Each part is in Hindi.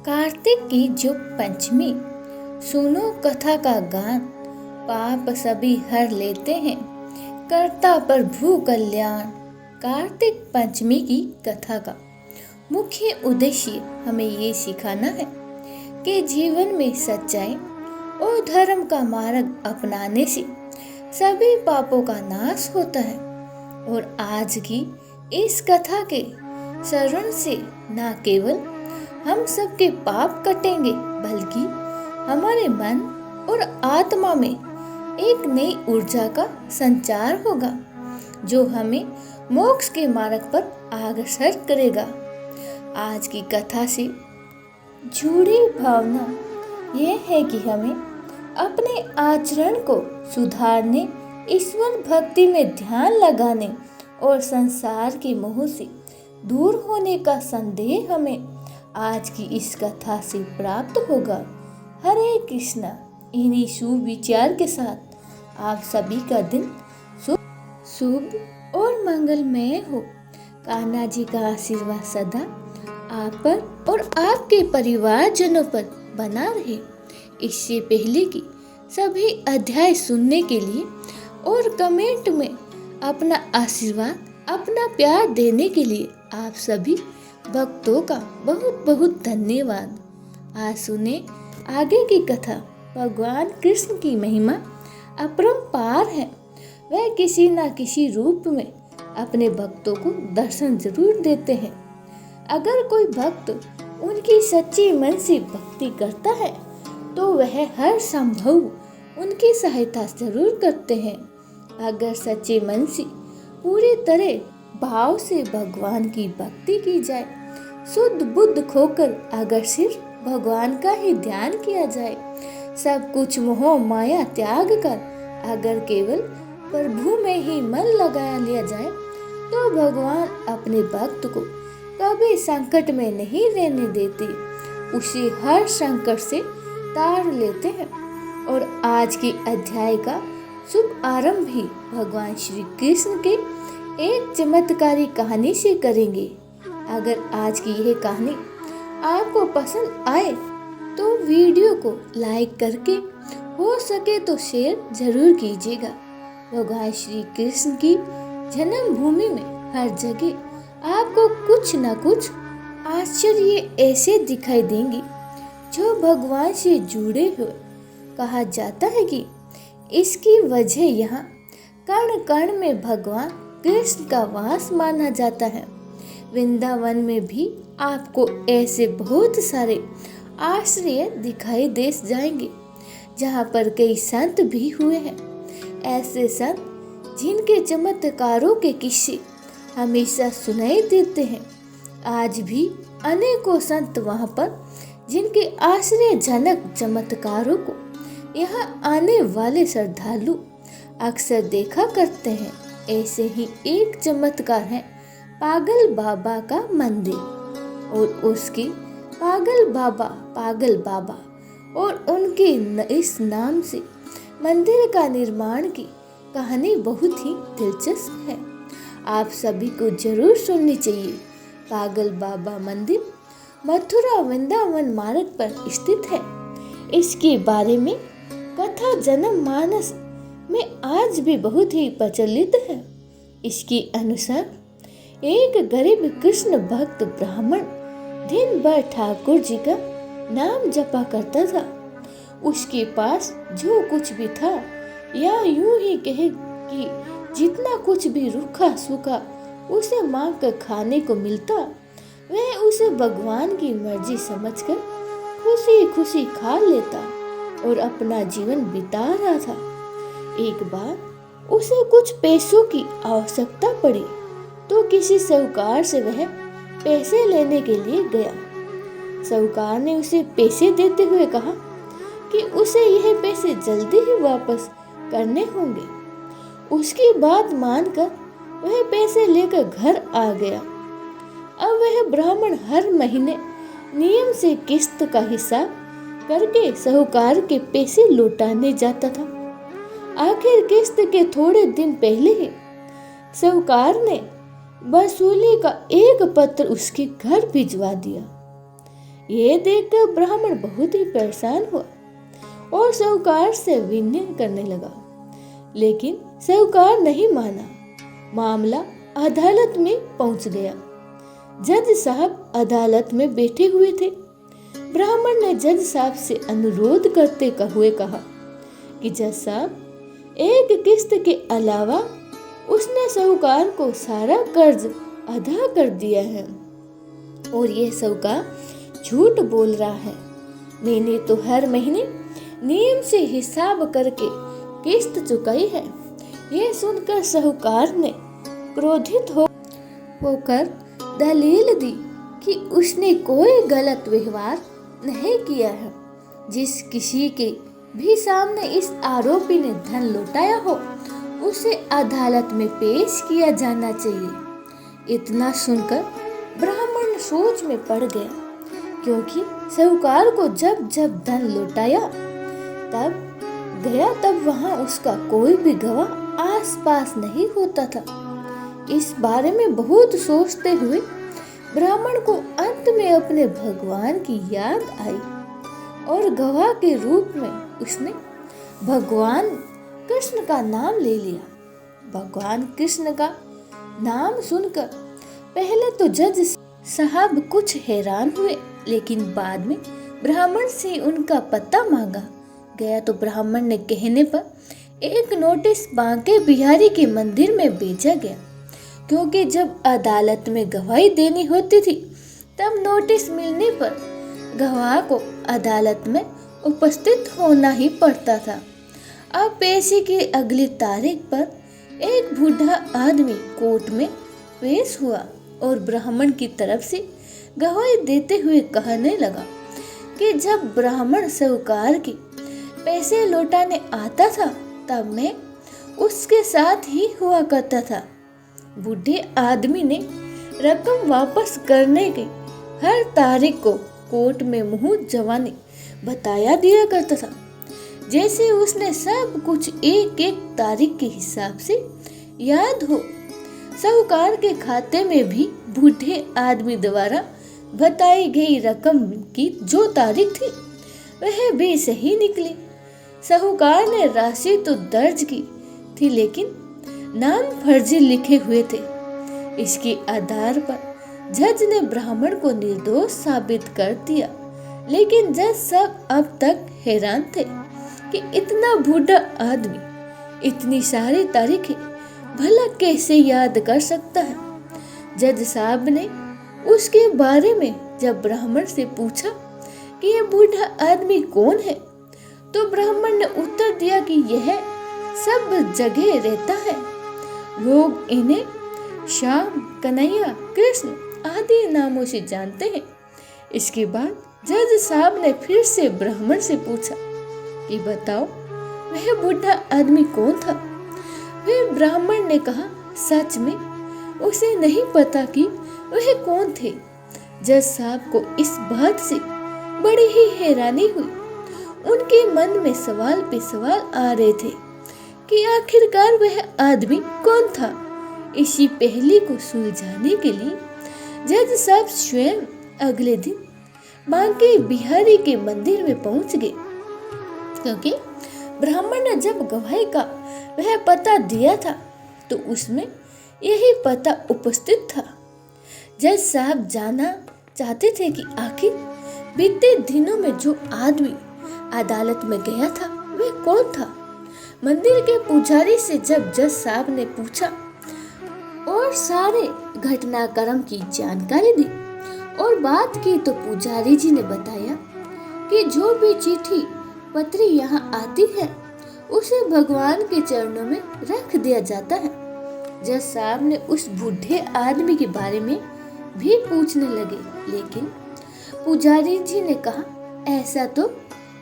कार्तिक की जो पंचमी, सुनो कथा का गान। पाप सभी हर लेते हैं, करता प्रभु कल्याण। कार्तिक पंचमी की कथा का मुख्य उद्देश्य हमें ये सिखाना है कि जीवन में सच्चाई और धर्म का मार्ग अपनाने से सभी पापों का नाश होता है। और आज की इस कथा के श्रवण से न केवल हम सबके पाप कटेंगे, बल्कि हमारे मन और आत्मा में एक नई ऊर्जा का संचार होगा, जो हमें मोक्ष के मार्ग पर अग्रसर करेगा। आज की कथा से जुड़ी भावना यह है कि हमें अपने आचरण को सुधारने, ईश्वर भक्ति में ध्यान लगाने और संसार के मोह से दूर होने का संदेश हमें आज की इस कथा से प्राप्त होगा। हरे कृष्णा। इन्हीं शुभ विचार के साथ आप सभी का दिन शुभ और मंगलमय हो। कान्हा जी का आशीर्वाद सदा आप पर और आपके परिवारजनों पर बना रहे। इससे पहले कि सभी अध्याय सुनने के लिए और कमेंट में अपना आशीर्वाद, अपना प्यार देने के लिए आप सभी भक्तों का बहुत बहुत धन्यवाद। आज सुने आगे की कथा। भगवान कृष्ण की महिमा अपरंपार है। वह किसी न किसी रूप में अपने भक्तों को दर्शन जरूर देते हैं। अगर कोई भक्त उनकी सच्ची मन से भक्ति करता है तो वह हर संभव उनकी सहायता जरूर करते हैं। अगर सच्चे मन से पूरी तरह भाव से भगवान की भक्ति की जाए, शुद्ध बुद्ध खोकर अगर सिर्फ भगवान का ही ध्यान किया जाए, सब कुछ मोह माया त्याग कर अगर केवल प्रभु में ही मन लगा लिया जाए, तो भगवान अपने भक्त को कभी संकट में नहीं रहने देते, उसे हर संकट से तार लेते हैं। और आज के अध्याय का शुभ आरंभ ही भगवान श्री कृष्ण के एक चमत्कारी कहानी से करेंगे। अगर आज की यह कहानी आपको पसंद आए तो वीडियो को लाइक करके हो सके तो शेयर जरूर कीजिएगा। भगवान श्री कृष्ण की जन्मभूमि में हर जगह आपको कुछ न कुछ आश्चर्य ऐसे दिखाई देंगे जो भगवान से जुड़े हुए। कहा जाता है कि इसकी वजह यहाँ कण कण में भगवान कृष्ण का वास माना जाता है। वृंदावन में भी आपको ऐसे बहुत सारे आश्चर्य दिखाई दे जाएंगे, जहाँ पर कई संत भी हुए हैं। ऐसे संत जिनके चमत्कारों के किस्से हमेशा सुनाई देते हैं। आज भी अनेकों संत वहाँ पर जिनके आश्चर्यजनक चमत्कारों को यहाँ आने वाले श्रद्धालु अक्सर देखा करते हैं। ऐसे ही एक चमत्कार है पागल बाबा का मंदिर और उसके पागल बाबा और उनके इस नाम से मंदिर का निर्माण की कहानी बहुत ही दिलचस्प है। आप सभी को जरूर सुननी चाहिए। पागल बाबा मंदिर मथुरा वृंदावन मार्ग पर स्थित है। इसके बारे में कथा जनमानस में आज भी बहुत ही प्रचलित है। इसके अनुसार एक गरीब कृष्ण भक्त ब्राह्मण दिन भर ठाकुर जी का नाम जपा करता था। उसके पास जो कुछ भी था, या यूं ही कहे कि जितना कुछ भी रूखा सूखा उसे मांग कर खाने को मिलता, वह उसे भगवान की मर्जी समझकर खुशी खुशी खा लेता और अपना जीवन बिता रहा था। एक बार उसे कुछ पैसों की आवश्यकता पड़ी तो किसी साहूकार से वह पैसे लेने के लिए गया। साहूकार ने उसे पैसे देते हुए कहा कि उसे यह पैसे जल्दी ही वापस करने होंगे। उसकी बात मानकर वह पैसे लेकर घर आ गया। अब वह ब्राह्मण हर महीने नियम से किस्त का हिसाब करके साहूकार के पैसे लौटाने जाता था। आखिर किस्त के थोड़े दिन पहले ही साहूकार ने वसूली का एक पत्र उसके घर भिजवा दिया। ये देखकर ब्राह्मण बहुत ही परेशान हुआ और साहूकार से विनय करने लगा, लेकिन साहूकार नहीं माना। मामला अदालत में पहुंच गया। जज साहब अदालत में बैठे हुए थे। ब्राह्मण ने जज साहब से अनुरोध करते हुए कहा कि जज साहब, एक किस्त के अलावा उसने साहूकार को सारा कर्ज अदा कर दिया है और ये साहूकार झूठ बोल रहा है। मैंने तो हर महीने नियम से हिसाब करके किस्त चुकाई है। यह सुनकर साहूकार ने क्रोधित होकर दलील दी कि उसने कोई गलत व्यवहार नहीं किया है। जिस किसी के भी सामने इस आरोपी ने धन लौटाया हो, उसे अदालत में पेश किया जाना चाहिए। इतना सुनकर ब्राह्मण सोच में पड़ गया, क्योंकि साहूकार को जब जब धन लौटाया तब वहां उसका कोई भी गवाह आसपास नहीं होता था। इस बारे में बहुत सोचते हुए ब्राह्मण को अंत में अपने भगवान की याद आई और गवाह के रूप में उसने भगवान कृष्ण का नाम ले लिया। भगवान कृष्ण का नाम सुनकर पहले तो जज साहब कुछ हैरान हुए, लेकिन बाद में ब्राह्मण से उनका पता मांगा गया तो ब्राह्मण ने कहने पर एक नोटिस बांके बिहारी के मंदिर में भेजा गया, क्योंकि जब अदालत में गवाही देनी होती थी तब नोटिस मिलने पर गवाह को अदालत में उपस्थित होना ही पड़ता था। अब पेशी की अगली तारीख पर एक बूढ़ा आदमी कोर्ट में पेश हुआ और ब्राह्मण की तरफ से गवाही देते हुए कहने लगा कि जब ब्राह्मण साहूकार की पैसे लौटाने आता था तब मैं उसके साथ ही हुआ करता था। बूढ़े आदमी ने रकम वापस करने की हर तारीख को कोर्ट में मुंह जवानी बताया दिया करता था, जैसे उसने सब कुछ एक एक तारीख के हिसाब से याद हो। साहूकार के खाते में भी बूढ़े आदमी द्वारा बताई गई रकम की जो तारीख थी वह भी सही निकली। साहूकार ने राशि तो दर्ज की थी, लेकिन नाम फर्जी लिखे हुए थे। इसके आधार पर जज ने ब्राह्मण को निर्दोष साबित कर दिया, लेकिन जज सब अब तक हैरान थे कि इतना बूढ़ा आदमी इतनी सारी तारीखें भला कैसे याद कर सकता है। जज साहब ने उसके बारे में जब ब्राह्मण से पूछा कि यह बूढ़ा आदमी कौन है, तो ब्राह्मण ने उत्तर दिया कि यह सब जगह रहता है। लोग इन्हें श्याम, कन्हैया, कृष्ण आदि नामों से जानते हैं। इसके बाद जज साहब ने फिर से ब्राह्मण से पूछा कि बताओ वह बूढ़ा आदमी कौन था। फिर ब्राह्मण ने कहा सच में उसे नहीं पता कि वह कौन थे। जज साहब को इस बात से बड़ी ही हैरानी हुई। उनके मन में सवाल पे सवाल आ रहे थे कि आखिरकार वह आदमी कौन था। इसी पहेली को सुलझाने के लिए जज साहब स्वयं अगले दिन बांके बिहारी के मंदिर में पहुंच गए, क्योंकि ब्राह्मण ने जब गवाही का वह पता दिया था तो उसमें यही पता उपस्थित था। जज साहब जानना चाहते थे कि आखिर बीते दिनों में जो आदमी अदालत में गया था वह कौन था। मंदिर के पुजारी से जब जज साहब ने पूछा और सारे घटनाक्रम की जानकारी दी और बात की तो पुजारी जी ने बताया कि जो भी चिट्ठी पत्री यहाँ आती है उसे भगवान के चरणों में रख दिया जाता है। जज साहब ने उस बूढ़े आदमी के बारे में भी पूछने लगे, लेकिन पुजारी जी ने कहा ऐसा तो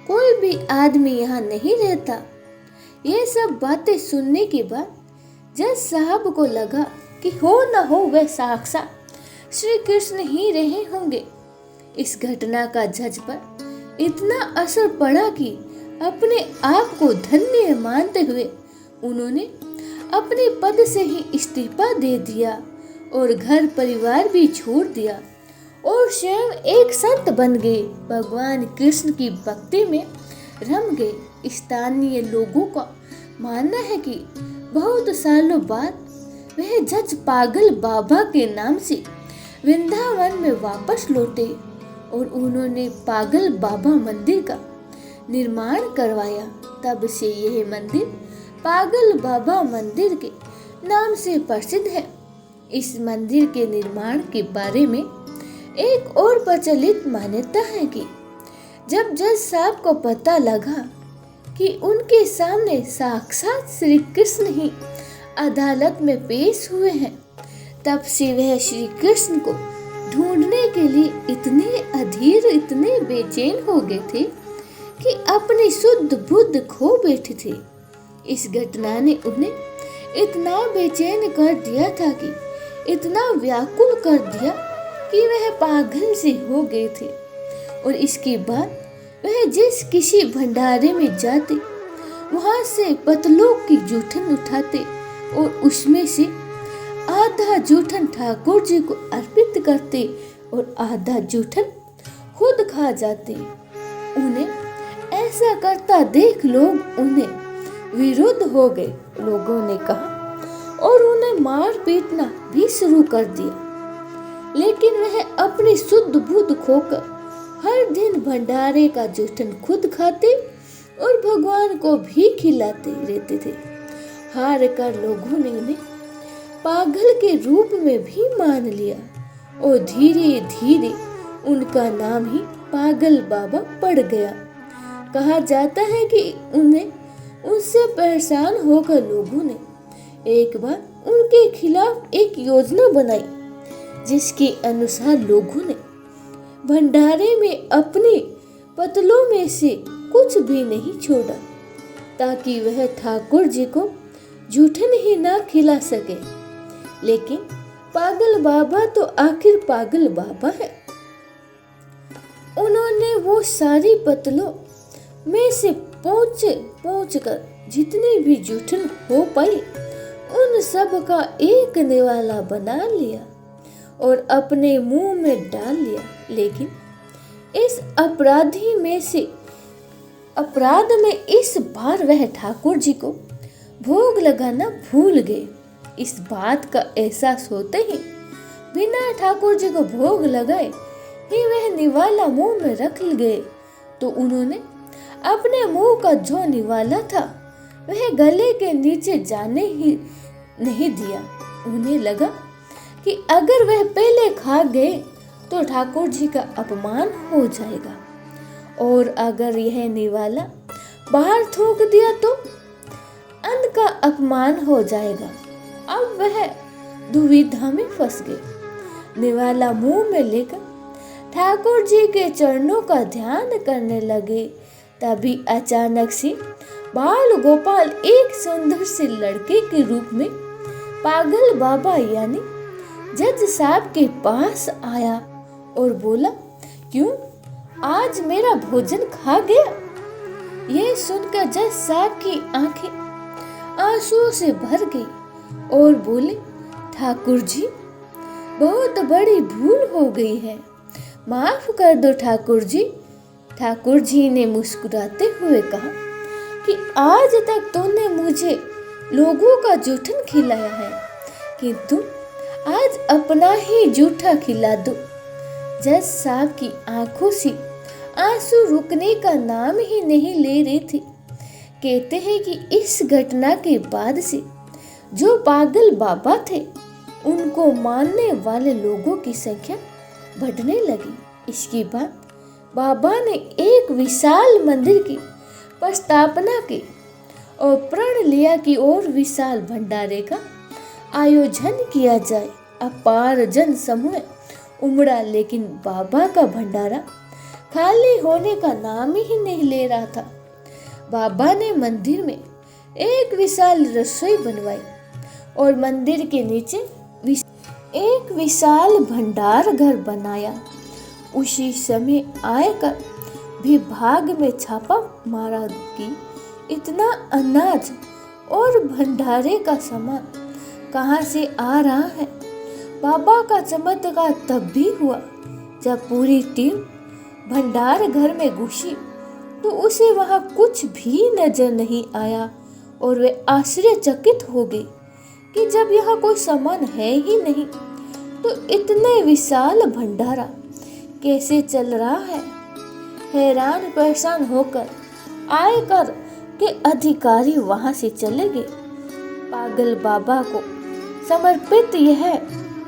कोई भी आदमी यहाँ नहीं रहता। ये सब बातें सुनने के बाद जज साहब को लगा कि हो न हो वह साक्षात श्री कृष्ण ही रहे होंगे। इस घटना का जज पर इतना असर पड़ा कि अपने आप को धन्य मानते हुए उन्होंने अपने पद से ही इस्तीफा दे दिया और घर परिवार भी छोड़ दिया और स्वयं एक संत बन गए। भगवान कृष्ण की भक्ति में रम गए। स्थानीय लोगों का मानना है कि बहुत सालों बाद वह जज पागल बाबा के नाम से वृंदावन में वापस लौटे और उन्होंने पागल बाबा मंदिर का निर्माण करवाया। तब से यह मंदिर पागल बाबा मंदिर के नाम से प्रसिद्ध है। इस मंदिर के निर्माण के बारे में एक और प्रचलित मान्यता है कि जब जज साहब को पता लगा कि उनके सामने साक्षात श्री कृष्ण ही अदालत में पेश हुए हैं, तब से वह श्री कृष्ण को ढूंढने के लिए इतने अधीर, इतने बेचैन हो गए थे कि अपनी शुद्ध बुद्ध खो बैठे थे। इस घटना ने उन्हें इतना बेचैन कर दिया था कि इतना व्याकुल कर दिया कि वह पागल से हो गए थे। और इसके बाद वह जिस किसी भंडारे में जाते, वहां से पतलों की जूठन उठाते और उसमें से आधा जूठन ठाकुर जी को अर्पित करते और आधा जूठन खुद खा जाते। उन्हें ऐसा करता देख लोग उन्हें विरुद्ध हो गए। लोगों ने कहा और उन्हें मार पीटना भी शुरू कर दिया। लेकिन वह अपनी शुद्ध बुद्ध खोकर हर दिन भंडारे का जूठन खुद खाते और भगवान को भी खिलाते रहते थे। हार कर लोगों ने उन्हें पागल के रूप में भी मान लिया और धीरे धीरे उनका नाम ही पागल बाबा पड़ गया। कहा जाता है कि उनसे परेशान होकर लोगों ने एक बार उनके खिलाफ एक योजना बनाई, जिसके अनुसार लोगों ने भंडारे में अपने पतलों में से कुछ भी नहीं छोड़ा, ताकि वह ठाकुर जी को जूठन ही ना खिला सके। लेकिन पागल बाबा तो आखिर पागल बाबा है। उन्होंने वो सारी पतलों में से पहुंच कर जितनी भी जूठन हो पाई उन सब का एक निवाला बना लिया और अपने मुंह में डाल लिया। लेकिन इस अपराध में इस बार वह ठाकुर जी को भोग लगाना भूल गए। इस बात का एहसास होते ही बिना ठाकुर जी को भोग लगाए ही वह निवाला मुंह में रख गए, तो उन्होंने अपने मुंह का जो निवाला था वह गले के नीचे जाने ही नहीं दिया। उन्हें लगा कि अगर वह पहले खा गए तो ठाकुर जी का अपमान हो जाएगा, और अगर यह निवाला बाहर थूक दिया तो अन्न का अपमान हो जाएगा। अब वह दुविधा में फंस गए। निवाला मुंह में लेकर ठाकुर जी के चरणों का ध्यान करने लगे। तभी अचानक से बाल गोपाल एक सुंदर से लड़के के रूप में पागल बाबा यानी जज साहब के पास आया और बोला, क्यों आज मेरा भोजन खा गया? यह सुनकर जज साहब की आंखें आंसुओं से भर गई और बोले, ठाकुर जी बहुत बड़ी भूल हो गई है, माफ कर दो ठाकुर जी। ठाकुर जी ने मुस्कुराते हुए कहा कि आज तक तूने मुझे लोगों का जूठन खिलाया है, किंतु आज अपना ही जूठा खिला दो। जज साहब की आंखों से आंसू रुकने का नाम ही नहीं ले रही थी। कहते हैं कि इस घटना के बाद से जो पागल बाबा थे उनको मानने वाले लोगों की संख्या बढ़ने लगी। इसके बाद बाबा ने एक विशाल मंदिर की प्रस्तावना की और प्रण लिया कि और विशाल भंडारे का आयोजन किया जाए। अपार जन समूह उमड़ा, लेकिन बाबा का भंडारा खाली होने का नाम ही नहीं ले रहा था। बाबा ने मंदिर में एक विशाल रसोई बनवाई और मंदिर के नीचे एक विशाल भंडार घर बनाया। उसी समय आयकर विभाग में छापा मारा कि इतना अनाज और भंडारे का सामान कहाँ से आ रहा है। बाबा का चमत्कार तब भी हुआ जब पूरी टीम भंडार घर में घुसी तो उसे वहां कुछ भी नजर नहीं आया और वे आश्चर्यचकित हो गए कि जब यहाँ कोई सामान है ही नहीं तो इतने विशाल भंडारा कैसे चल रहा है। हैरान परेशान होकर आयकर के अधिकारी वहां से चले गए। पागल बाबा को समर्पित यह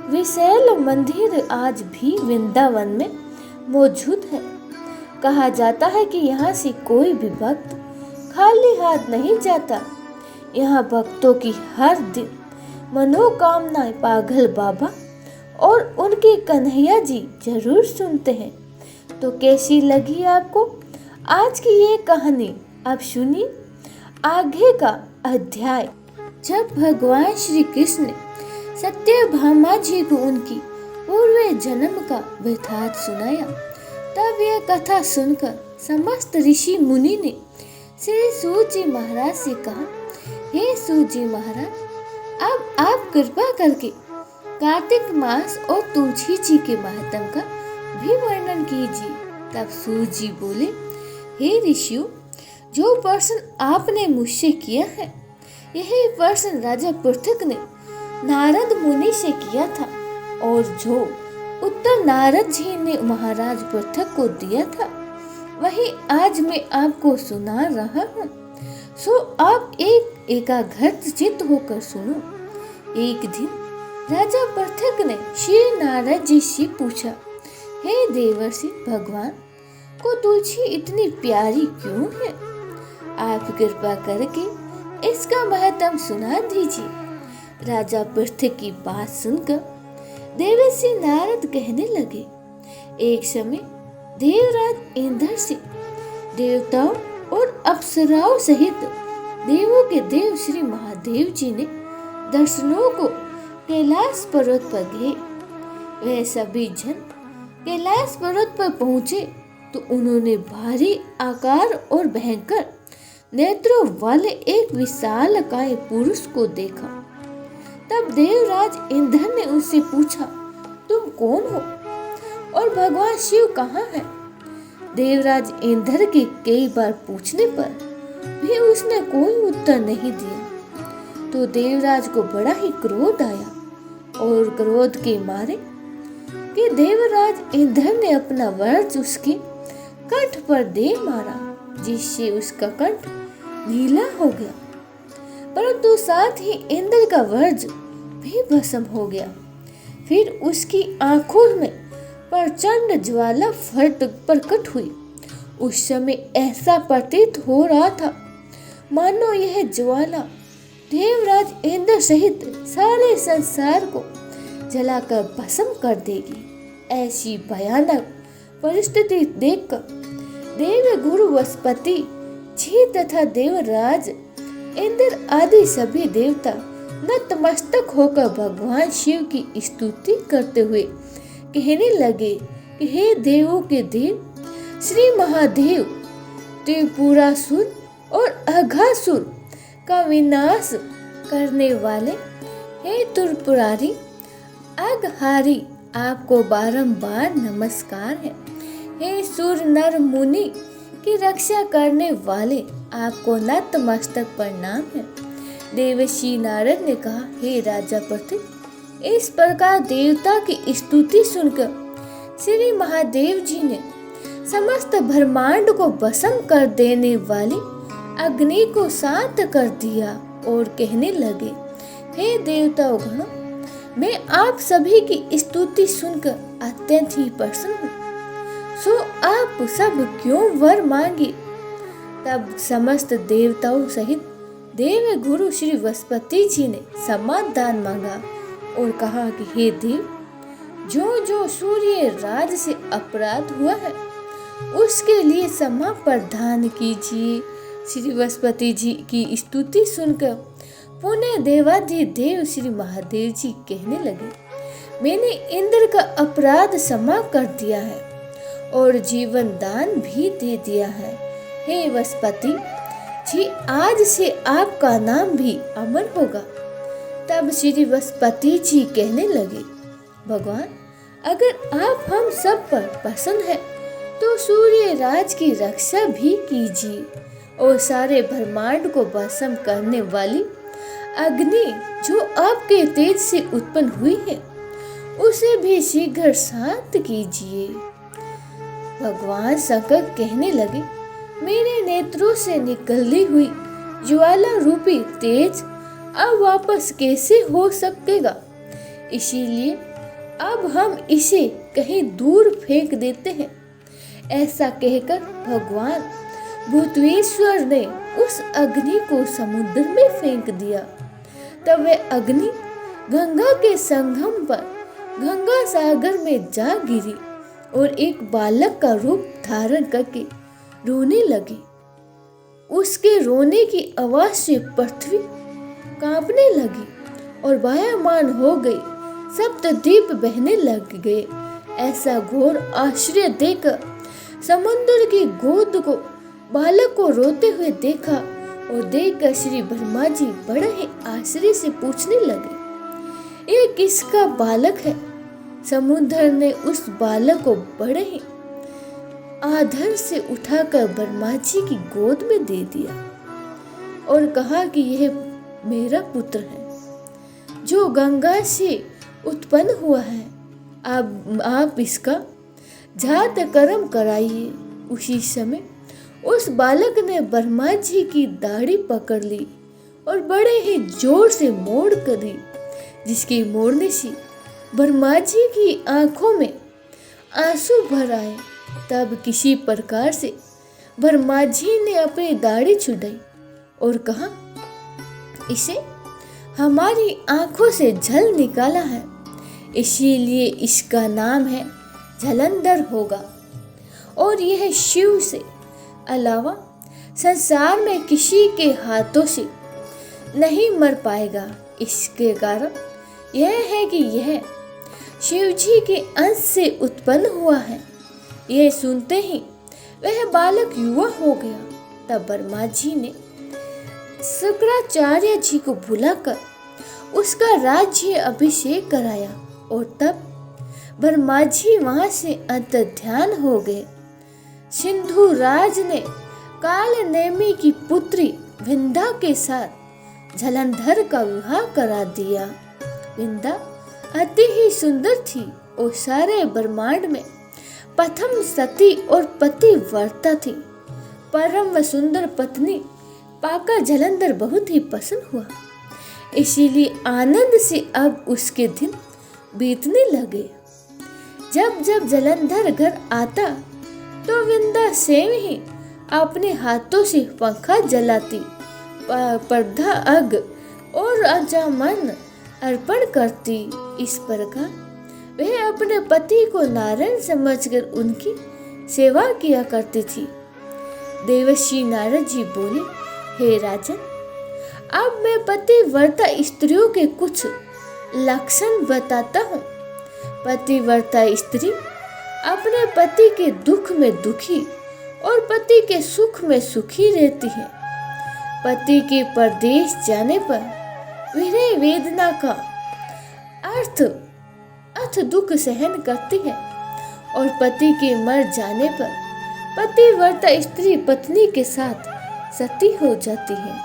विशाल मंदिर आज भी वृंदावन में मौजूद है। कहा जाता है कि यहाँ से कोई भी भक्त खाली हाथ नहीं जाता। यहाँ भक्तों की हर दिन मनोकामनाएं पागल बाबा और उनके कन्हैया जी जरूर सुनते हैं। तो कैसी लगी आपको आज की ये कहानी? अब सुनिए आगे का अध्याय। जब भगवान श्री कृष्ण ने सत्यभामा जी को उनकी पूर्व जन्म का वृत्तांत सुनाया तब यह कथा सुनकर समस्त ऋषि मुनि ने श्री सूत जी महाराज से कहा, हे सूत जी महाराज, अब आप कृपा करके कार्तिक मास और तुलसी जी के महत्व का भी वर्णन कीजिए। तब सूत जी बोले, हे ऋषियों, जो प्रश्न आपने मुझसे किया है यही प्रश्न राजा पृथक ने नारद मुनि से किया था और जो उत्तर नारद जी ने महाराज पृथक को दिया था वही आज मैं आपको सुना रहा हूँ। सो आप एकाग्र चित्त होकर सुनो। एक दिन राजा पृथक ने श्री नारद जी से पूछा, हे देवर्षि भगवान को तुलसी इतनी प्यारी क्यों है? आप कृपा करके इसका महत्व सुना दीजिए। राजा पृथक की बात सुनकर देवर्षि नारद कहने लगे, एक समय देवराज इंद्र से देवताओं और अप्सराओं सहित देवों के देव श्री महादेव जी ने दर्शनों को कैलाश पर्वत पर गए। वे सभी जन कैलाश पर्वत पर पहुंचे तो उन्होंने भारी आकार और भयंकर नेत्रों वाले एक विशालकाय पुरुष को देखा। तब देवराज इंद्र ने उससे पूछा, तुम कौन हो और भगवान शिव कहाँ है? देवराज इंद्र के कई बार पूछने पर भी उसने कोई उत्तर नहीं दिया तो देवराज को बड़ा ही क्रोध आया और क्रोध के मारे कि देवराज इंद्र ने अपना वज्र उसके कंठ पर दे मारा, जिससे उसका कंठ नीला हो गया, परंतु साथ ही इंद्र का वज्र भी भस्म हो गया। फिर उसकी आंखों में प्रचंड ज्वाला प्रकट हुई। उस समय ऐसा प्रतीत हो रहा था मानो यह ज्वाला देवराज इंद्र सहित सारे संसार को जलाकर भस्म कर देगी। ऐसी भयानक परिस्थिति देखकर देव गुरु बृहस्पति जी तथा देवराज इंद्र आदि सभी देवता नतमस्तक होकर भगवान शिव की स्तुति करते हुए कहने लगे कि हे देवों के देव श्री महादेव, त्रिपुरासुर और अघासुर का विनाश करने वाले, हे त्रिपुरारी अघहारी, आपको बारंबार नमस्कार है। हे सुर नर मुनि की रक्षा करने वाले, आपको नतमस्तक प्रणाम है। देवर्षि नारद ने कहा, हे राजा पृथक, इस प्रकार देवता की स्तुति सुनकर श्री महादेव जी ने समस्त ब्रह्मांड को भस्म कर देने वाली अग्नि को शांत कर दिया और कहने लगे, हे देवताओं गणों, मैं आप सभी की स्तुति सुनकर अत्यंत ही प्रसन्न हूँ। सो आप सब क्यों वर मांगे? तब समस्त देवताओं सहित देव गुरु श्री बृहस्पति जी ने समाधान मांगा और कहा कि हे देव, जो जो सूर्य राज से अपराध हुआ है उसके लिए क्षमा प्रदान कीजिए। श्री बृहस्पति जी की स्तुति सुनकर पुण्य देवाधिदेव श्री महादेव जी कहने लगे, मैंने इंद्र का अपराध क्षमा कर दिया है और जीवन दान भी दे दिया है। हे बृहस्पति जी, आज से आपका नाम भी अमर होगा। तब श्री बृहस्पति जी कहने लगे, भगवान अगर आप हम सब पर प्रसन्न है तो सूर्य राज की रक्षा भी कीजिए और सारे ब्रह्मांड को भस्म करने वाली अग्नि जो आपके तेज से उत्पन्न हुई है उसे भी शीघ्र शांत कीजिए। भगवान शंकर कहने लगे, मेरे नेत्रों से निकली हुई ज्वाला रूपी तेज अब वापस कैसे हो सकेगा, इसीलिए अब हम इसे कहीं दूर फेंक देते हैं। ऐसा कहकर भगवान भूतवेश्वर ने उस अग्नि को समुद्र में फेंक दिया। तब वह अग्नि गंगा के संगम पर गंगा सागर में जा गिरी और एक बालक का रूप धारण करके रोने लगी। उसके रोने की आवाज से पृथ्वी कांपने लगी और वायुमान हो गई, सप्तद्वीप बहने लग गए। ऐसा घोर आश्चर्य देखकर समुद्र की गोद को बालक को रोते हुए देखा और देखकर श्री ब्रह्मा जी बड़े ही आश्चर्य से पूछने लगे, ये किसका बालक है? समुद्र ने उस बालक को बड़े ही आदर से उठाकर ब्रह्मा जी की गोद में दे दिया और कहा कि यह मेरा पुत्र है जो गंगा से उत्पन्न हुआ है। आप इसका जात कर्म कराइए। उसी समय उस बालक ने ब्रह्मा जी की दाढ़ी पकड़ ली और बड़े ही जोर से मोड़ कर दी, जिसके मोड़ने से ब्रह्मा जी की आंखों में आंसू भर आए। तब किसी प्रकार से ब्रह्मा जी ने अपनी दाढ़ी छुड़ाई और कहा, इसे हमारी आंखों से झल निकाला है, इसीलिए इसका नाम है जलंधर होगा और यह शिव से अलावा संसार में किसी के हाथों से नहीं मर पाएगा। इसके कारण यह है कि यह शिव जी के अंश से उत्पन्न हुआ है। यह सुनते ही वह बालक युवा हो गया। तब ब्रह्मा जी ने शुक्राचार्य जी को बुलाकर उसका राज्य अभिषेक कराया और तब ब्रह्मा जी वहां से अंतर्ध्यान हो गए। सिंधु राज ने काल नेमी की पुत्री विंध्या के साथ जलंधर का विवाह करा दिया। विंध्या अति ही सुंदर थी और सारे ब्रह्मांड में प्रथम सती और पतिव्रता थी। परम सुंदर पत्नी पाकर जलंधर बहुत ही प्रसन्न हुआ, इसीलिए आनंद से अब उसके दिन बीतने लगे। जब जब जलंधर घर आता तो विंध्या स्वयं ही अपने हाथों से पंखा जलाती, पर्दा अग और आचमन अर्पण करती। इस प्रकार वह अपने पति को नारायण समझकर उनकी सेवा किया करती थी। देवर्षि नारद जी बोले, हे राजन, अब मैं पतिव्रता स्त्रियों के कुछ लक्षण बताता हूँ। पतिव्रता स्त्री अपने पति के दुख में दुखी और पति के सुख में सुखी रहती है। पति के परदेश जाने पर विरह वेदना का अर्थ दुख सहन करती है और पति के मर जाने पर पतिव्रता स्त्री पत्नी के साथ सती हो जाती है।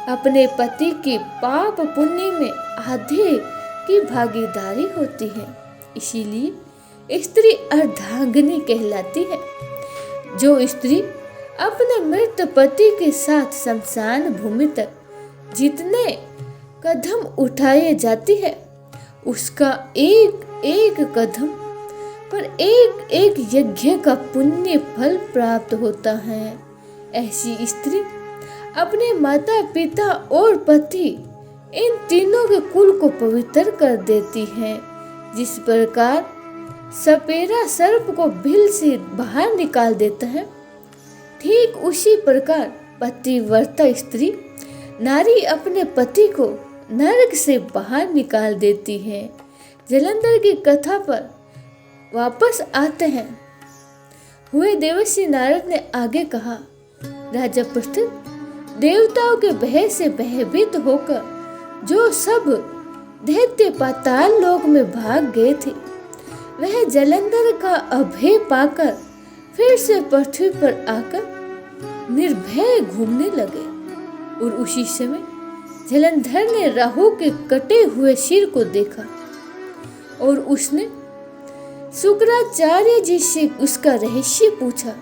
अपने पति के पाप पुण्य में आधे की भागीदारी होती है, इसीलिए स्त्री अर्धांगिनी कहलाती है। जो स्त्री अपने मृत पति के साथ शमशान भूमि तक जितने कदम उठाए जाती है, उसका एक एक कदम पर एक एक यज्ञ का पुण्य फल प्राप्त होता है। ऐसी स्त्री अपने माता पिता और पति इन तीनों के कुल को पवित्र कर देती है। जिस प्रकार सपेरा सर्प को बिल से बाहर निकाल देता है, ठीक उसी प्रकार पतिव्रता स्त्री नारी अपने पति को नरक से बाहर निकाल देती है। जलंधर की कथा पर वापस आते हैं। हुए देवर्षि नारद ने आगे कहा, राजा पृथु, देवताओं के भय से भयभीत होकर जो सब दैत्य पाताल लोक में भाग गए थे, वह जलंधर का अभय पाकर फिर से पृथ्वी पर आकर निर्भय घूमने लगे। और उसी समय जलंधर ने राहु के कटे हुए सिर को देखा और उसने शुक्राचार्य जी से उसका रहस्य पूछा।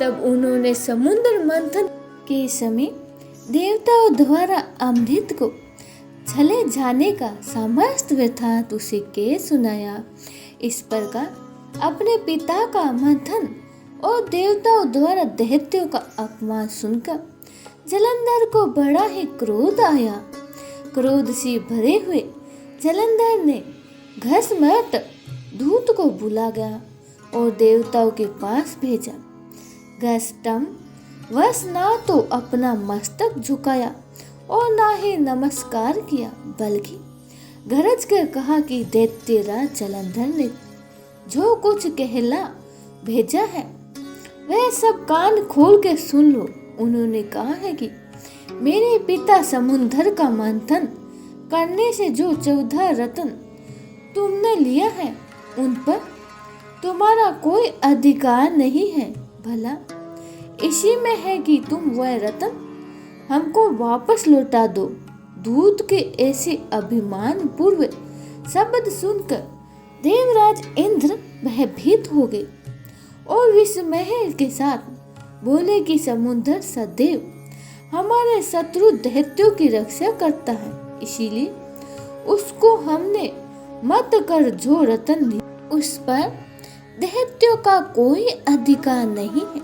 तब उन्होंने समुद्र मंथन के समय देवताओं द्वारा अमृत को छले जाने का समस्त वृत्तांत उसे कह सुनाया। इस प्रकार अपने पिता का मंथन और देवताओं द्वारा दैत्यों का अपमान सुनकर जलंधर को बड़ा ही क्रोध आया। क्रोध से भरे हुए जलंधर ने घसमट दूत को बुला गया और देवताओं के पास भेजा। घसटम वस ना तो अपना मस्तक झुकाया और ना ही नमस्कार किया, बल्कि गरज कर कहा कि दैत्यराज जलंधर ने जो कुछ कहला भेजा है वह सब कान खोल के सुन लो। उन्होंने कहा है कि मेरे पिता समुद्र का मंथन करने से जो 14 रत्न तुमने लिया है उन पर तुम्हारा कोई अधिकार नहीं है। भला इसी में है कि तुम वह रत्न हमको वापस लौटा दो। दूत के ऐसे अभिमान पूर्व शब्द सुनकर देवराज इंद्र भयभीत हो गए और विस्मय के साथ बोले कि समुद्र सदैव हमारे शत्रु दैत्यों की रक्षा करता है, इसीलिए उसको हमने मत कर जो रतन ली उस पर दैत्यों का कोई अधिकार नहीं है।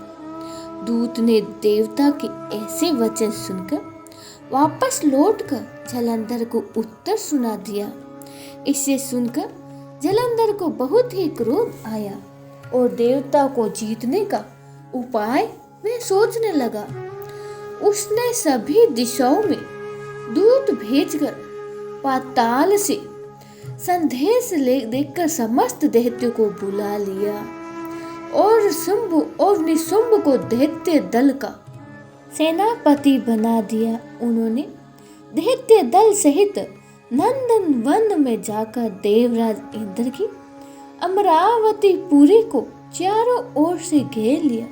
दूत ने देवता के ऐसे वचन सुनकर वापस लौटकर जलंधर को उत्तर सुना दिया। इसे सुनकर जलंधर को बहुत ही क्रोध आया और देवता को जीतने का उपाय वह सोचने लगा। उसने सभी दिशाओं में दूत भेजकर पाताल से संदेश देखकर समस्त दैत्यों को बुला लिया और शुंभ और निशुंभ को दैत्य दल का सेनापति बना दिया। उन्होंने दैत्य दल सहित नंदन वन में जाकर देवराज इंद्र की अमरावती पुरी को चारों ओर से घेर लिया।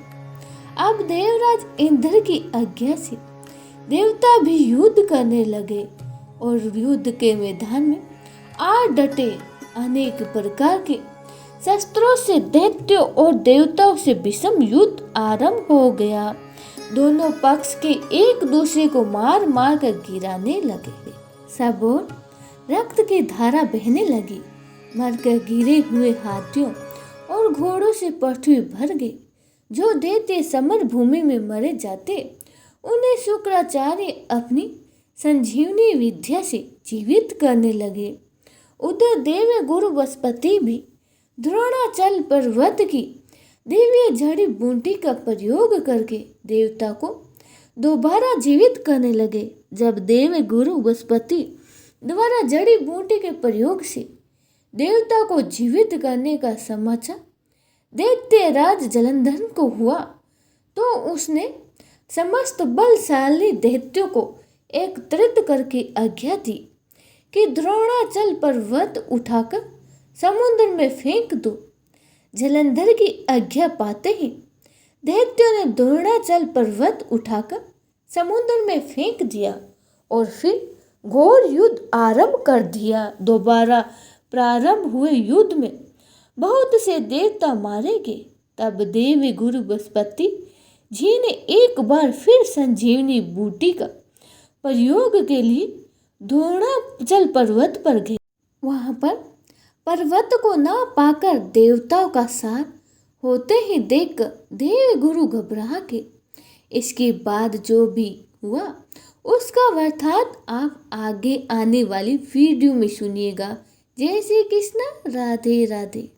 अब देवराज इंद्र की आज्ञा से देवता भी युद्ध करने लगे और युद्ध के मैदान में आ डटे। अनेक प्रकार के शस्त्रों से दैत्यों और देवताओं से भीषण युद्ध आरंभ हो गया। दोनों पक्ष के एक दूसरे को मार मार कर गिराने लगे। सब ओर रक्त की धारा बहने लगी। मरकर गिरे हुए हाथियों और घोड़ों से पृथ्वी भर गई। जो दैत्य समर भूमि में मरे जाते उन्हें शुक्राचार्य अपनी संजीवनी विद्या से जीवित करने लगे। उधर देव गुरु बृहस्पति भी द्रोणाचल पर्वत की दिव्य जड़ी बूटी का प्रयोग करके देवता को दोबारा जीवित करने लगे। जब देव गुरु बृहस्पति द्वारा जड़ी बूटी के प्रयोग से देवता को जीवित करने का समाचार दैत्यराज जलंधर को हुआ तो उसने समस्त बलशाली दैत्यों को एकत्रित करके आज्ञा दी कि द्रोणाचल पर्वत उठाकर समुद्र में फेंक दो। जलंधर की आज्ञा पाते ही दैत्यों ने द्रोणाचल पर्वत उठाकर समुद्र में फेंक दिया और फिर घोर युद्ध आरंभ कर दिया। दोबारा प्रारंभ हुए युद्ध में बहुत से देवता मारे गए। तब देव गुरु बृहस्पति जी ने एक बार फिर संजीवनी बूटी का प्रयोग के लिए द्रोणाचल पर्वत पर गए। वहां पर पर्वत को न पाकर देवताओं का सार होते ही देखकर देव गुरु घबरा के इसके बाद जो भी हुआ उसका वृत्तांत आप आगे आने वाली वीडियो में सुनिएगा। जय श्री कृष्ण, राधे राधे।